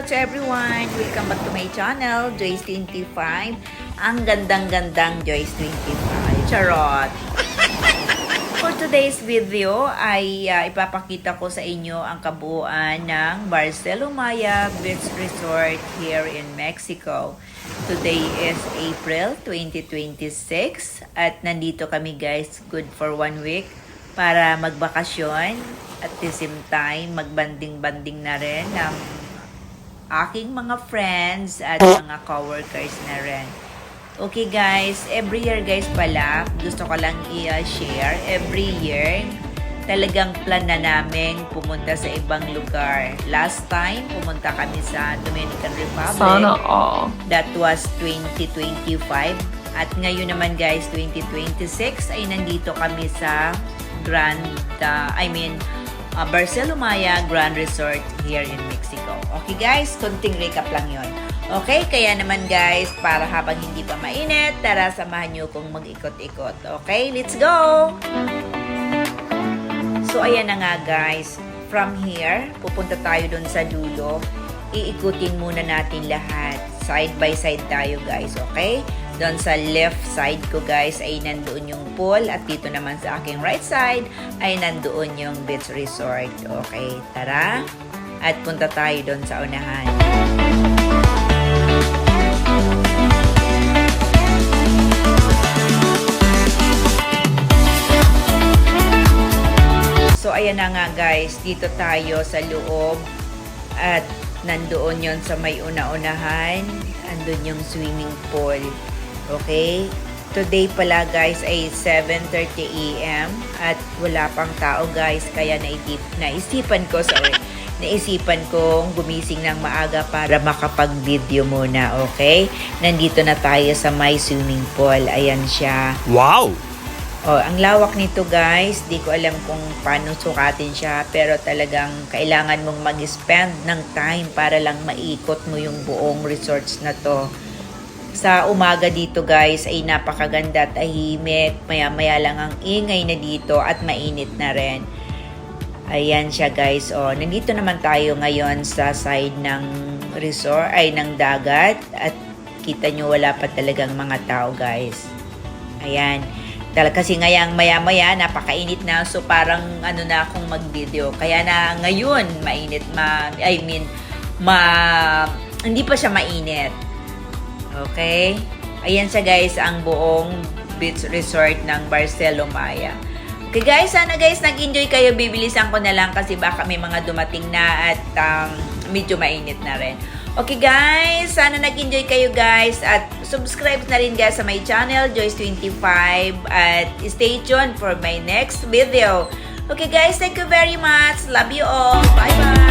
to everyone! Welcome back to my channel, Joyce25. Ang gandang-gandang Joyce25. Charot! For today's video ay ipapakita ko sa inyo ang kabuuan ng Barcelomaya Beach Resort here in Mexico. Today is April 2026 at nandito kami guys, good for 1 week para magbakasyon at the same time magbanding-banding na rin ng aking mga friends at mga coworkers na rin. Okay guys, every year guys pala, gusto ko lang i-share, every year talagang plan na namin pumunta sa ibang lugar. Last time, pumunta kami sa Dominican Republic. Sana all. That was 2025. At ngayon naman guys, 2026 ay nandito kami sa Barcelomaya Grand Resort here in Mexico. Okay guys, konting recap lang yon. Okay, kaya naman guys, para habang hindi pa mainit, tara samahan nyo kung mag-ikot-ikot. Okay, let's go! So ayan na nga guys, from here, pupunta tayo dun sa dulo. Iikutin muna natin lahat. Side by side tayo guys, okay? Doon sa left side ko guys ay nandoon yung pool at dito naman sa aking right side ay nandoon yung beach resort. Okay, tara at punta tayo doon sa unahan. So ayan na nga guys, dito tayo sa loob at nandoon yon sa may una-unahan, andun yung swimming pool. Okay? Today pala guys ay 7:30 AM at wala pang tao guys, kaya naisipan kong gumising ng maaga para makapag-video muna, okay? Nandito na tayo sa my swimming pool. Ayan siya. Wow! Oh, ang lawak nito guys, di ko alam kung paano sukatin siya, pero talagang kailangan mong mag-spend ng time para lang maikot mo yung buong resorts na to. Sa umaga dito guys ay napakaganda at tahimik, maya-maya lang ang ingay na dito at mainit na rin. Ayan siya guys, oh, nandito naman tayo ngayon sa side ng resort, ng dagat, at kita nyo wala pa talagang mga tao guys. Ayan. Kasi ngayang maya-maya, napakainit na. So, parang na akong mag-video. Kaya na ngayon, mainit. Hindi pa siya mainit. Okay? Ayan siya guys, ang buong beach resort ng Barcelomaya. Okay guys, sana guys, nag-enjoy kayo. Bibilisan ko na lang kasi baka may mga dumating na at medyo mainit na rin. Okay guys, sana nag-enjoy kayo guys at subscribe na rin guys sa my channel, Joyce25, at stay tuned for my next video. Okay guys, thank you very much. Love you all. Bye-bye.